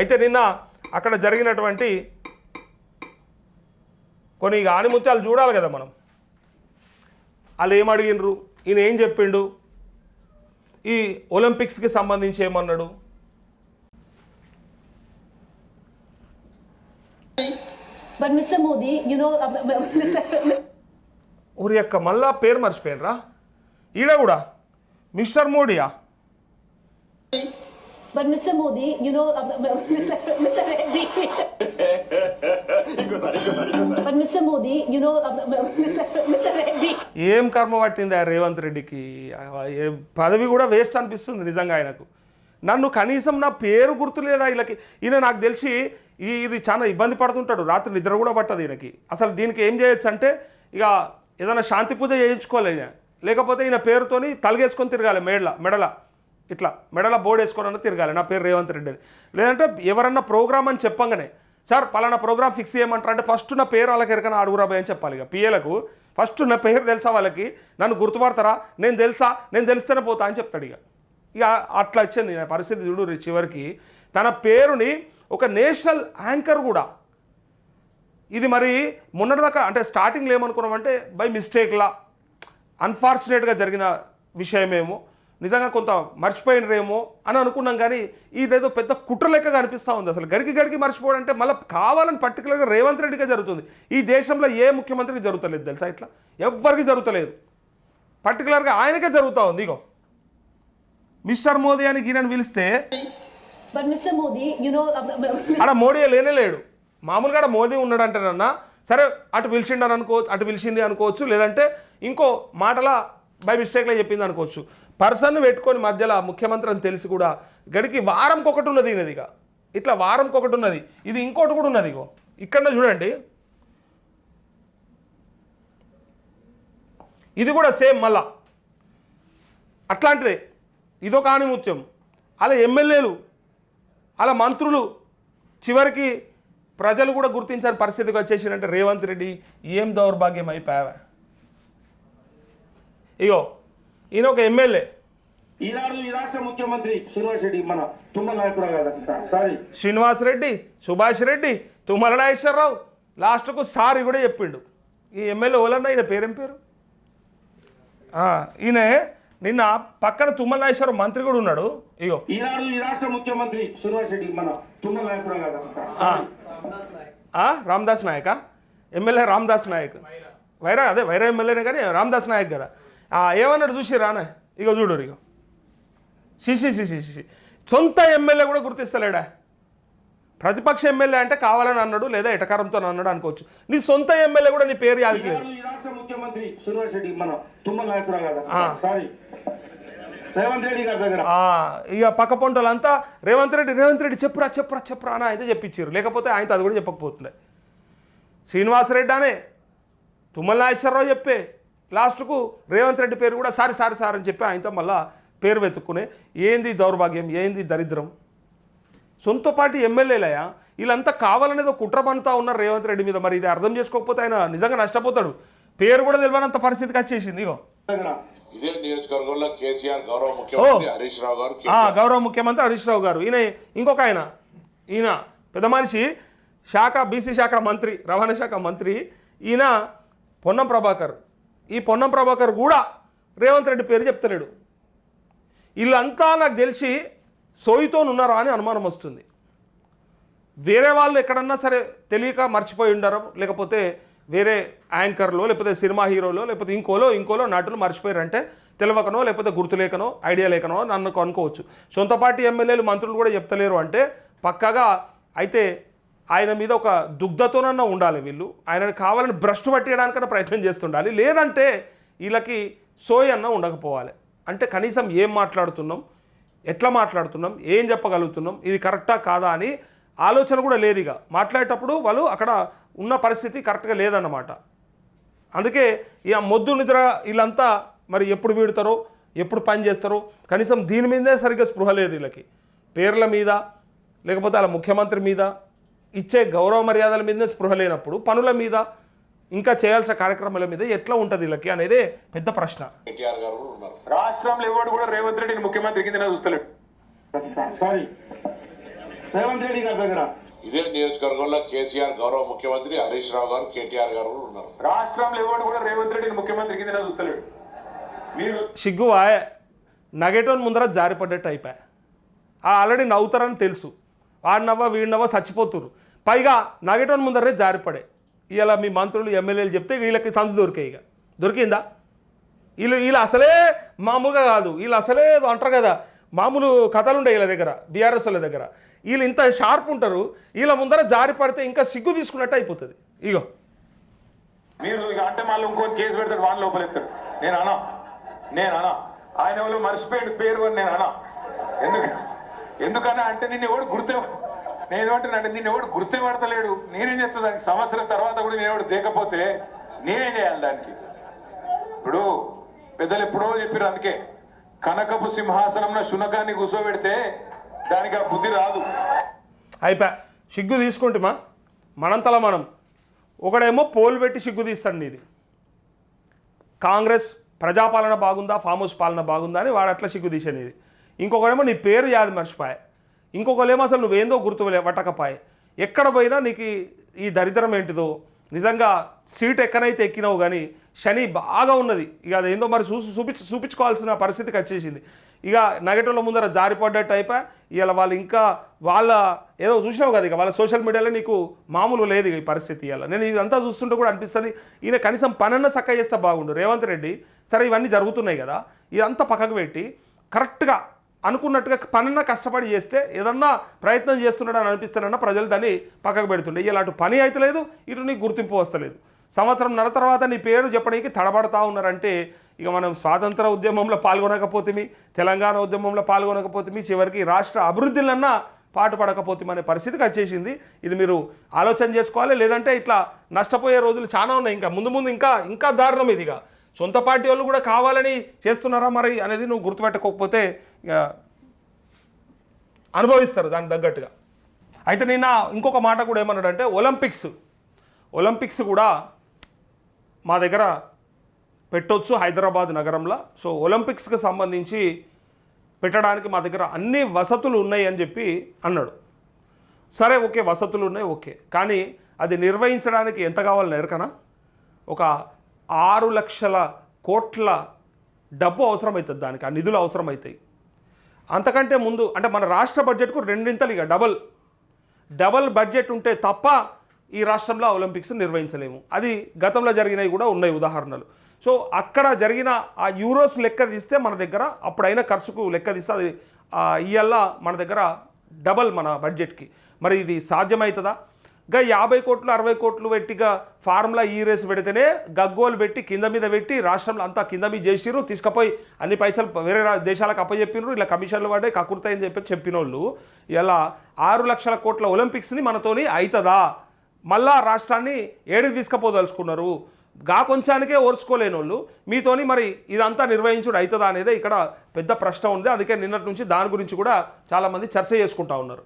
అయితే నిన్న అక్కడ జరిగినటువంటి కొన్ని ఆనిముత్యాలు చూడాలి కదా మనం. వాళ్ళు ఏం అడిగినరు, ఈయన ఏం చెప్పిండు, ఈ ఒలింపిక్స్కి సంబంధించి ఏమన్నాడు. But Mr. Modi, you know, ఊరి యొక్క మళ్ళా పేరు మర్చిపోయినరా ఈడ కూడా mister మోడీయా. but Mr. Modi, you know, Mr. Reddy. but Mr. Modi, you know, Mr. Reddy. ఏం కర్మ పట్టింది ఆ రేవంత్ రెడ్డికి, పదవి కూడా వేస్ట్ అనిపిస్తుంది నిజంగా ఆయనకు. నన్ను కనీసం నా పేరు గుర్తులేదా వీళ్ళకి. ఈయన నాకు తెలిసి ఇది చాలా ఇబ్బంది పడుతుంటాడు, రాత్రి నిద్ర కూడా పట్టదు ఈయనకి. అసలు దీనికి ఏం చేయొచ్చు అంటే ఇక ఏదైనా శాంతి పూజ చేయించుకోవాలి ఈయన, లేకపోతే ఈయన పేరుతోని తలగేసుకొని తిరగాలి మెడల ఇట్లా మెడల బోర్డు వేసుకొని తిరగాలి, నా పేరు రేవంత్ రెడ్డి అని. లేదంటే ఎవరన్నా ప్రోగ్రామ్ అని చెప్పంగానే సార్ పలానా ప్రోగ్రామ్ ఫిక్స్ చేయమంటారు అంటే ఫస్ట్ నా పేరు వాళ్ళకి ఎరకనా అడుగురాబాయ్ అని చెప్పాలి. ఇక పిఏలకు ఫస్ట్ నా పేరు తెలుసా, వాళ్ళకి నన్ను గుర్తుపడతారా, నేను తెలిస్తేనే పోతా అని చెప్తాడు. ఇక అట్లా వచ్చింది నా పరిస్థితి. చూడు చివరికి తన పేరుని ఒక నేషనల్ యాంకర్ కూడా, ఇది మరి మొన్నటిదాకా అంటే స్టార్టింగ్లో ఏమనుకున్నామంటే బై మిస్టేక్లా అన్ఫార్చునేట్గా జరిగిన విషయమేమో, నిజంగా కొంత మర్చిపోయినరేమో అని అనుకున్నాం. కానీ ఇదేదో పెద్ద కుట్ర లెక్కగా అనిపిస్తూ ఉంది. అసలు గడికి మర్చిపోవడం అంటే మళ్ళీ కావాలని పర్టికులర్గా రేవంత్ రెడ్డిగా జరుగుతుంది. ఈ దేశంలో ఏ ముఖ్యమంత్రికి జరుగుతలేదు తెలుసా, ఇట్లా ఎవ్వరికి జరుగుతలేదు, పర్టికులర్గా ఆయనకే జరుగుతూ ఉంది. ఇగో మిస్టర్ మోదీ అని ఈయనని పిలిస్తే but Mr. Modi, you know, అక్కడ మోడీ లేడు, మామూలుగా మోదీ ఉన్నాడంటేనన్నా సరే అటు పిలిచిండని అనుకోవచ్చు, అటు పిలిచింది అనుకోవచ్చు, లేదంటే ఇంకో మాటలా బై మిస్టేక్లో చెప్పింది అనుకోవచ్చు. పర్సన్ పెట్టుకొని మధ్యలో ముఖ్యమంత్రి అని తెలిసి కూడా గడికి వారంకి ఒకటి ఉన్నది ఈయనది. ఇక ఇట్లా వారంకి ఒకటి ఉన్నది, ఇది ఇంకోటి కూడా ఉన్నది. ఇగో ఇక్కడ చూడండి, ఇది కూడా సేమ్ మళ్ళా అట్లాంటిదే, ఇదొక ఆణిముత్యం. అలా ఎమ్మెల్యేలు అలా మంత్రులు చివరికి ప్రజలు కూడా గుర్తించని పరిస్థితికి వచ్చేసిందంటే రేవంత్ రెడ్డి ఏం దౌర్భాగ్యం అయిపోయావా. ఇగో ఈయన ఒక ఎమ్మెల్యే, ఈనాడు ఈ రాష్ట్ర ముఖ్యమంత్రి శ్రీనివాస్ రెడ్డి మన తుమ్మల నాగేశ్వరరావు గారు, సారీ శ్రీనివాస్ రెడ్డి, సుభాష్ రెడ్డి, తుమ్మల నాగేశ్వరరావు, లాస్ట్కు సారీ కూడా చెప్పిండు. ఈ ఎమ్మెల్యే ఓలన్నా ఈయన పేరేం పేరు, ఈయన నిన్న పక్కన తుమ్మల నాగేశ్వరరావు మంత్రి కూడా ఉన్నాడు. ఇగో ఈనాడు ఈ రాష్ట్ర ముఖ్యమంత్రి శ్రీనివాస్ రెడ్డి మన తుమ్మల నాగేశ్వరరావు గారు, రామదాస్ నాయక, ఎమ్మెల్యే రామదాస్ నాయక్, వైరా అదే వైరా ఎమ్మెల్యేనే కానీ రామదాస్ నాయక్ కదా. ఏమన్నాడు చూసి రానా, ఇగో చూడు, ఇగో శిశి సొంత ఎమ్మెల్యే కూడా గుర్తిస్తలేడా. ప్రతిపక్ష ఎమ్మెల్యే అంటే కావాలని అన్నాడు, లేదా ఎటకారంతో అన్నాడు అనుకోవచ్చు. నీ సొంత ఎమ్మెల్యే కూడా నీ పేరు యాదికి ఈ రాష్ట్ర ముఖ్యమంత్రి శ్రీనివాస్ రెడ్డి మన తుమ్మల నాగేశ్వరరావు గారు, సారీ రేవంత్ రెడ్డి గారి దగ్గర ఇక పక్క పొంటలంతా రేవంత్ రెడ్డి చెప్పురా అని అయితే చెప్పించారు, లేకపోతే ఆయనతో అది కూడా చెప్పకపోతుండే. శ్రీనివాసరెడ్డి అనే తుమ్మల నాగేశ్వరరావు చెప్పే లాస్ట్కు రేవంత్ రెడ్డి పేరు కూడా సారీ అని చెప్పి ఆయనతో మళ్ళీ పేరు వెతుక్కునే. ఏంది దౌర్భాగ్యం, ఏంది దరిద్రం. సొంత పార్టీ ఎమ్మెల్యేలయా వీళ్ళంతా కావాలనేది కుట్ర పన్నుతా ఉన్నారు రేవంత్ రెడ్డి మీద. మరి ఇది అర్థం చేసుకోకపోతే ఆయన నిజంగా నష్టపోతాడు. పేరు కూడా తెలియనంత పరిస్థితికి వచ్చేసింది. ఇగో ఇదే నియోజకవర్గంలో కేసీఆర్ గౌరవ ముఖ్యమంత్రి హరీష్ రావు గారు, గౌరవ ముఖ్యమంత్రి హరీష్ రావు గారు, ఈయన ఇంకొక ఈయన పెద్ద మనిషి బీసీ శాఖ మంత్రి, రవాణా శాఖ మంత్రి ఈయన పొన్నం ప్రభాకర్. ఈ పొన్నం ప్రభాకర్ కూడా రేవంత్ రెడ్డి పేరు చెప్తలేడు. వీళ్ళంతా నాకు తెలిసి సోయితో ఉన్నారా అని అనుమానం వస్తుంది. వేరే వాళ్ళు ఎక్కడన్నా సరే తెలియక మర్చిపోయి ఉండారో, లేకపోతే వేరే యాంకర్లో, లేకపోతే సినిమా హీరోలో, లేకపోతే ఇంకోలో నటులు మర్చిపోయారంటే తెలియకనో, లేకపోతే గుర్తులేకనో, ఐడియా లేకనో నన్ను అనుకోవచ్చు. సొంత పార్టీ ఎమ్మెల్యేలు మంత్రులు కూడా చెప్తలేరు అంటే పక్కాగా అయితే ఆయన మీద ఒక దుగ్ధతోనన్నా ఉండాలి. వీళ్ళు ఆయనను కావాలని భ్రష్టు పట్టేయడానికన్నా ప్రయత్నం చేస్తుండాలి. లేదంటే వీళ్ళకి సోయి అన్న ఉండకపోవాలి. అంటే కనీసం ఏం మాట్లాడుతున్నాం, ఎట్లా మాట్లాడుతున్నాం, ఏం చెప్పగలుగుతున్నాం, ఇది కరెక్టా కాదా అని ఆలోచన కూడా లేదు. ఇక మాట్లాడేటప్పుడు వాళ్ళు అక్కడ ఉన్న పరిస్థితి కరెక్ట్గా లేదన్నమాట. అందుకే ఇక మొద్దు నిద్ర వీళ్ళంతా మరి ఎప్పుడు వీడుతారో, ఎప్పుడు పని చేస్తారో, కనీసం దీని మీదే సరిగ్గా స్పృహ లేదు వీళ్ళకి. పేర్ల మీద లేకపోతే అలా ముఖ్యమంత్రి మీద ఇచ్చే గౌరవ మర్యాదల మీదనే స్పృహ లేనప్పుడు పనుల మీద, ఇంకా చేయాల్సిన కార్యక్రమాల మీద ఎట్లా ఉంటుంది వీళ్ళకి అనేది పెద్ద ప్రశ్న. రాష్ట్రంలో ఎవరు కూడా రేవంత్ రెడ్డిని ముఖ్యమంత్రి కింద చూస్తలేడు. సారీ రేవంత్ రెడ్డి గారి దగ్గర. ఇదే నియోజకవర్గంలో కేసీఆర్ గౌరవ ముఖ్యమంత్రి హరీష్ రావు గారు, కేటీఆర్ గారు కూడా ఉన్నారు. రాష్ట్రంలో ఎవరు కూడా రేవంత్ రెడ్డిని ముఖ్యమంత్రి కింద చూస్తలేడు. మీరు సిగ్గు నగేటోని ముందర జారిపడ్డట్టు అయిపోయా. ఆల్రెడీ నవ్వుతారని తెలుసు, వాడినవ్వ వీడినవ్వ చచ్చిపోతురు. పైగా నగేటోని ముందరే జారిపడే. ఇలా మీ మంత్రులు ఎమ్మెల్యేలు చెప్తే వీళ్ళకి సందు దొరికాయి. ఇక దొరికిందా? వీళ్ళు అసలే మామూలుగా కాదు, వీళ్ళు అసలే అంటారు కదా, మామూలు కథలు ఉండే వీళ్ళ దగ్గర, బీఆర్ఎస్ వాళ్ళ దగ్గర. వీళ్ళు ఇంత షార్ప్ ఉంటారు, వీళ్ళ ముందర జారి పడితే ఇంకా సిగ్గు తీసుకున్నట్టు అయిపోతుంది. ఇగో మీరు ఇక అంటే మళ్ళీ ఇంకొని కేసు పెడతాడు, వాళ్ళ లోపలెత్తాడు. నేను అనా ఆయన వాళ్ళు మర్చిపోయాడు పేరు అని నేను అనా. ఎందుకన్నా అంటే నిన్ను ఎవడు నేను ఏమంటానంటే నిన్ను ఎవడు గుర్తుపడతలేడు. నేనేం చేస్తా దానికి? సంవత్సరం తర్వాత కూడా నేను ఎవడు దేకపోతే నేనేం చేయాలి దానికి? ఇప్పుడు పెద్దలు ఎప్పుడో చెప్పారు, అందుకే కనకపు సింహాసనంలో శునకాన్ని కూర్చోబెడితే దానికి ఆ బుద్ధి రాదు. అయిపోయా. సిగ్గు తీసుకుంటామా మనంతలా మనం? ఒకడేమో పోలు పెట్టి సిగ్గు తీస్తాడు నీది. కాంగ్రెస్ ప్రజాపాలన బాగుందా, ఫామ్ హౌస్ పాలన బాగుందా అని వాడు అట్లా సిగ్గు తీసేది. ఇంకొకడేమో నీ పేరు యాది మర్చిపోయా. ఇంకొకరేమో అసలు నువ్వేందో గుర్తు పట్టకపోయే. ఎక్కడ పోయినా నీకు ఈ దరిద్రం ఏంటిదో. నిజంగా సీట్ ఎక్కడైతే ఎక్కినావు కానీ శని బాగా ఉన్నది. ఇక అదేందో మరి చూపించుకోవాల్సిన పరిస్థితికి వచ్చేసింది. ఇక నెగటివ్ల ముందర జారిపడ్డట్టు అయిపోయి ఇవాళ వాళ్ళు ఇంకా వాళ్ళ ఏదో చూసినావు కదా, ఇక వాళ్ళ సోషల్ మీడియాలో నీకు మామూలు లేదు ఈ పరిస్థితి. ఇవాళ నేను ఇదంతా చూస్తుంటే కూడా అనిపిస్తుంది, ఈయన కనీసం పనన్న చక్క చేస్తే బాగుండు. రేవంత్ రెడ్డి సరే ఇవన్నీ జరుగుతున్నాయి కదా, ఇదంతా పక్కకు పెట్టి కరెక్ట్గా అనుకున్నట్టుగా పనన్నా కష్టపడి చేస్తే ఏదన్నా ప్రయత్నం చేస్తున్నాడు అని అనిపిస్తానన్నా ప్రజలు దాన్ని పక్కకు పెడుతుండే. ఇలాంటి పని అయితే లేదు, ఇటు నీకు గుర్తింపు వస్తలేదు. సంవత్సరంన్నర తర్వాత నీ పేరు చెప్పడానికి తడబడతా ఉన్నారంటే ఇక మనం స్వాతంత్ర ఉద్యమంలో పాల్గొనకపోతేమి, తెలంగాణ ఉద్యమంలో పాల్గొనకపోతేమి, చివరికి రాష్ట్ర అభివృద్ధిలన్నా పాటుపడకపోతే అనే పరిస్థితికి వచ్చేసింది. ఇది మీరు ఆలోచన చేసుకోవాలి. లేదంటే ఇట్లా నష్టపోయే రోజులు చాలా ఉన్నాయి. ఇంకా ముందు ఇంకా దారుణం ఇదిగా. సొంత పార్టీ వాళ్ళు కూడా కావాలని చేస్తున్నారా మరి అనేది నువ్వు గుర్తుపెట్టుకోకపోతే ఇక అనుభవిస్తారు దానికి తగ్గట్టుగా. అయితే నిన్న ఇంకొక మాట కూడా ఏమన్నాడంటే ఒలింపిక్స్ కూడా మా దగ్గర పెట్టొచ్చు హైదరాబాద్ నగరంలో. సో ఒలింపిక్స్కి సంబంధించి పెట్టడానికి మా దగ్గర అన్ని వసతులు ఉన్నాయి అని చెప్పి అన్నాడు. సరే ఓకే, వసతులు ఉన్నాయి ఓకే, కానీ అది నిర్వహించడానికి ఎంత కావాలని ఎరకనా? ఒక 6 లక్షల కోట్ల డబ్బు అవసరమవుతుంది దానికి, ఆ నిధులు అవసరమవుతాయి. అంతకంటే ముందు అంటే మన రాష్ట్ర బడ్జెట్కు 2 ఇక డబల్ బడ్జెట్ ఉంటే తప్ప ఈ రాష్ట్రంలో ఒలింపిక్స్ నిర్వహించలేము. అది గతంలో జరిగినవి కూడా ఉన్నాయి ఉదాహరణలు. సో అక్కడ జరిగిన ఆ యూరోస్ లెక్క తీస్తే మన దగ్గర అప్పుడైనా ఖర్చుకు లెక్క తీస్తే అది ఇవాళ మన దగ్గర డబల్ మన బడ్జెట్కి. మరి ఇది సాధ్యమవుతుందా? 50 కోట్లు 60 కోట్లు పెట్టిగా ఫార్ములా ఈ రేస్ పెడితేనే గగ్గోలు పెట్టి కింద మీద పెట్టి రాష్ట్రంలో అంతా కింద మీద చేసిర్రు, తీసుకుపోయి అన్ని పైసలు వేరే దేశాలకు అప్పచెప్పినారు, ఇలా కమిషన్లు పడ్డాయి కకుర్తాయని చెప్పిన వాళ్ళు ఇలా 6 లక్షల కోట్ల ఒలింపిక్స్ని మనతోని అవుతుందా? మళ్ళా రాష్ట్రాన్ని ఏడికి తీసుకుపోదలుచుకున్నారు. కొంచానికే ఓర్చుకోలేని వాళ్ళు మీతోని మరి ఇదంతా నిర్వహించుడు అవుతుందా అనేది ఇక్కడ పెద్ద ప్రశ్న ఉంది. అందుకే నిన్నటి నుంచి దాని గురించి కూడా చాలామంది చర్చ చేసుకుంటా ఉన్నారు.